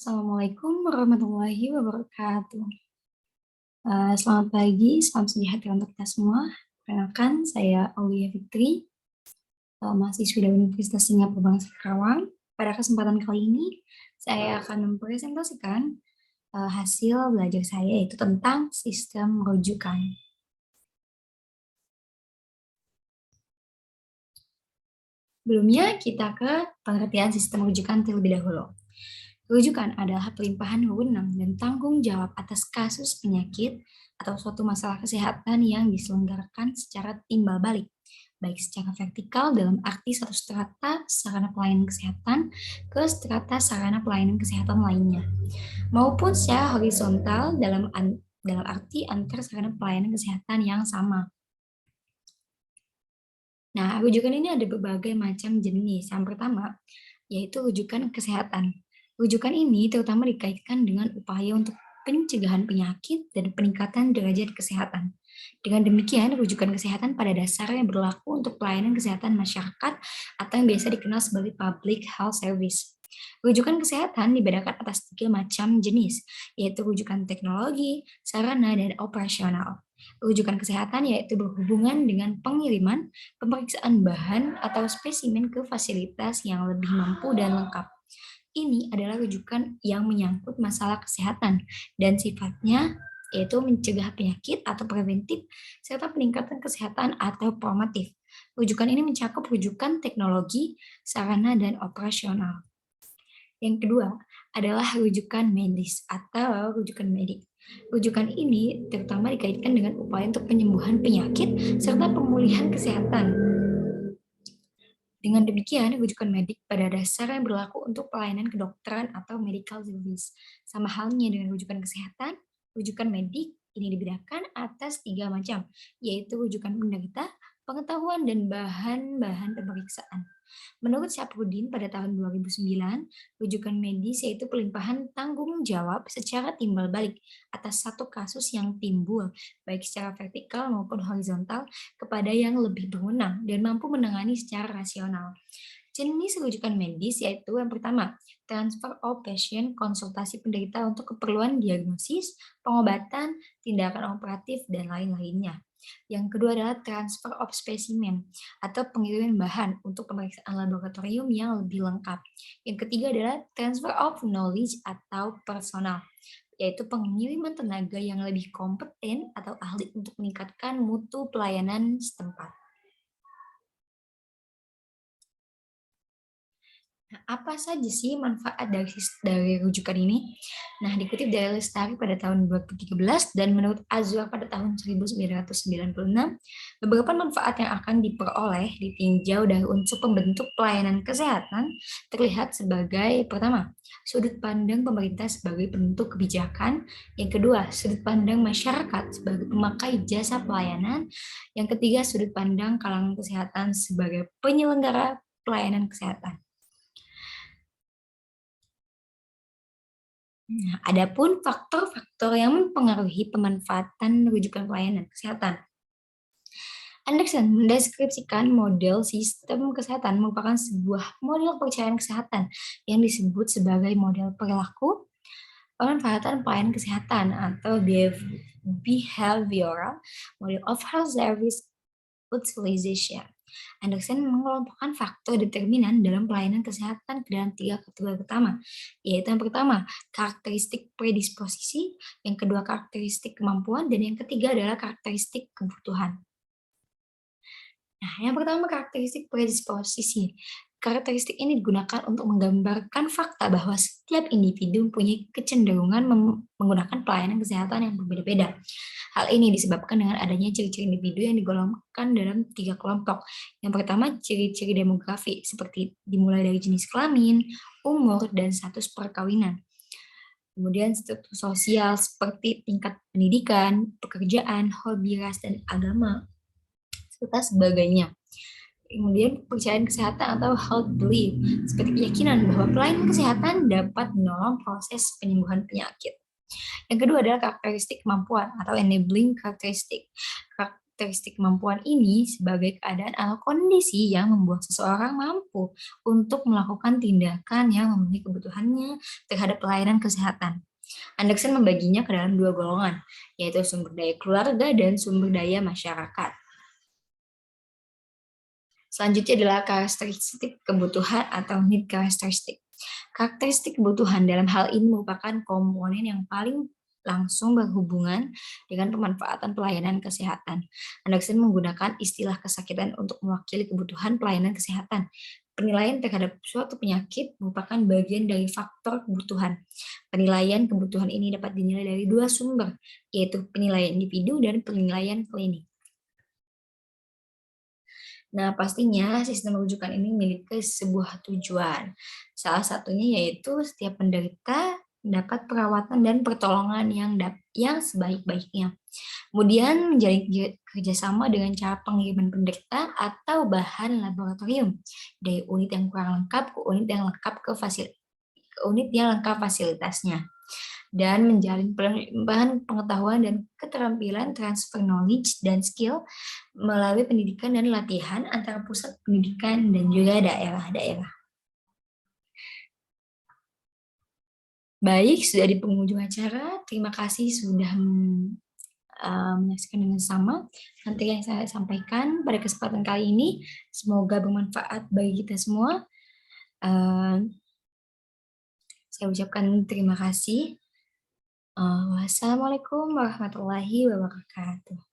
Assalamualaikum warahmatullahi wabarakatuh. Selamat pagi, salam sejahtera untuk kita semua. Perkenalkan, saya Aulia Fitri, mahasiswi dari Universitas Singapura Bangsa Karawang. Pada kesempatan kali ini, saya akan mempresentasikan hasil belajar saya, yaitu tentang sistem rujukan. Sebelumnya, kita ke pengertian sistem rujukan terlebih dahulu. Rujukan adalah pelimpahan wewenang dan tanggung jawab atas kasus penyakit atau suatu masalah kesehatan yang diselenggarakan secara timbal balik, baik secara vertikal dalam arti satu strata sarana pelayanan kesehatan ke strata sarana pelayanan kesehatan lainnya, maupun secara horizontal dalam arti antar sarana pelayanan kesehatan yang sama. Nah, rujukan ini ada berbagai macam jenis. Yang pertama, yaitu rujukan kesehatan. Rujukan ini terutama dikaitkan dengan upaya untuk pencegahan penyakit dan peningkatan derajat kesehatan. Dengan demikian, rujukan kesehatan pada dasarnya berlaku untuk pelayanan kesehatan masyarakat atau yang biasa dikenal sebagai public health service. Rujukan kesehatan dibedakan atas 3 macam jenis, yaitu rujukan teknologi, sarana, dan operasional. Rujukan kesehatan yaitu berhubungan dengan pengiriman, pemeriksaan bahan atau spesimen ke fasilitas yang lebih mampu dan lengkap. Ini adalah rujukan yang menyangkut masalah kesehatan dan sifatnya yaitu mencegah penyakit atau preventif, serta peningkatan kesehatan atau promotif. Rujukan ini mencakup rujukan teknologi, sarana, dan operasional. Yang kedua adalah rujukan medis atau rujukan medik. Rujukan ini terutama dikaitkan dengan upaya untuk penyembuhan penyakit serta pemulihan kesehatan. Dengan demikian, rujukan medik pada dasarnya berlaku untuk pelayanan kedokteran atau medical service. Sama halnya dengan rujukan kesehatan, rujukan medik ini dibedakan atas 3 macam, yaitu rujukan penderita, pengetahuan, dan bahan-bahan pemeriksaan. Menurut Syafruddin pada tahun 2009, rujukan medis yaitu pelimpahan tanggung jawab secara timbal balik atas satu kasus yang timbul, baik secara vertikal maupun horizontal, kepada yang lebih berwenang dan mampu menangani secara rasional. Jenis rujukan medis yaitu yang pertama, transfer of patient, konsultasi penderita untuk keperluan diagnosis, pengobatan, tindakan operatif, dan lain-lainnya. Yang kedua adalah transfer of specimen atau pengiriman bahan untuk pemeriksaan laboratorium yang lebih lengkap. Yang ketiga adalah transfer of knowledge atau personal, yaitu pengiriman tenaga yang lebih kompeten atau ahli untuk meningkatkan mutu pelayanan setempat. Nah, apa saja sih manfaat dari rujukan ini? Nah, dikutip dari Lestari pada tahun 2013 dan menurut Azwar pada tahun 1996, beberapa manfaat yang akan diperoleh ditinjau dari unsur pembentuk pelayanan kesehatan terlihat sebagai pertama, sudut pandang pemerintah sebagai penentu kebijakan, yang kedua, sudut pandang masyarakat sebagai pemakai jasa pelayanan, yang ketiga, sudut pandang kalangan kesehatan sebagai penyelenggara pelayanan kesehatan. Nah, adapun faktor-faktor yang mempengaruhi pemanfaatan rujukan pelayanan kesehatan. Anderson mendeskripsikan model sistem kesehatan merupakan sebuah model kepercayaan kesehatan yang disebut sebagai model perilaku, pemanfaatan pelayanan kesehatan atau behavioral model of health service utilization. Anderson mengelompokkan faktor determinan dalam pelayanan kesehatan ke dalam 3 kategori utama, yaitu yang pertama, karakteristik predisposisi, yang kedua karakteristik kemampuan, dan yang ketiga adalah karakteristik kebutuhan. Nah, yang pertama karakteristik predisposisi. Karakteristik ini digunakan untuk menggambarkan fakta bahwa setiap individu mempunyai kecenderungan menggunakan pelayanan kesehatan yang berbeda-beda. Hal ini disebabkan dengan adanya ciri-ciri individu yang digolongkan dalam 3 kelompok. Yang pertama, ciri-ciri demografi, seperti dimulai dari jenis kelamin, umur, dan status perkawinan. Kemudian struktur sosial seperti tingkat pendidikan, pekerjaan, hobi, ras, dan agama, serta sebagainya. Kemudian kepercayaan kesehatan atau health belief, seperti keyakinan bahwa pelayanan kesehatan dapat menolong proses penyembuhan penyakit. Yang kedua adalah karakteristik kemampuan atau enabling karakteristik. karakteristik kemampuan ini sebagai keadaan atau kondisi yang membuat seseorang mampu untuk melakukan tindakan yang memenuhi kebutuhannya terhadap pelayanan kesehatan. Anderson membaginya ke dalam dua golongan, yaitu sumber daya keluarga dan sumber daya masyarakat. Selanjutnya adalah karakteristik kebutuhan atau need karakteristik. Karakteristik kebutuhan dalam hal ini merupakan komponen yang paling langsung berhubungan dengan pemanfaatan pelayanan kesehatan. Anderson menggunakan istilah kesakitan untuk mewakili kebutuhan pelayanan kesehatan. Penilaian terhadap suatu penyakit merupakan bagian dari faktor kebutuhan. Penilaian kebutuhan ini dapat dinilai dari dua sumber, yaitu penilaian individu dan penilaian klinik. Nah, pastinya sistem rujukan ini memiliki sebuah tujuan. Salah satunya yaitu setiap penderita mendapat perawatan dan pertolongan yang sebaik-baiknya. Kemudian menjalin kerjasama dengan cara pengiriman penderita atau bahan laboratorium dari unit yang kurang lengkap ke unit yang lengkap ke unit yang lengkap fasilitasnya, dan menjalin penambahan pengetahuan dan keterampilan transfer knowledge dan skill melalui pendidikan dan latihan antara pusat pendidikan dan juga daerah-daerah. Baik, sudah di penghujung acara. Terima kasih sudah menyaksikan dengan sama nanti yang saya sampaikan pada kesempatan kali ini. Semoga bermanfaat bagi kita semua. Saya ucapkan terima kasih. Wassalamualaikum warahmatullahi wabarakatuh.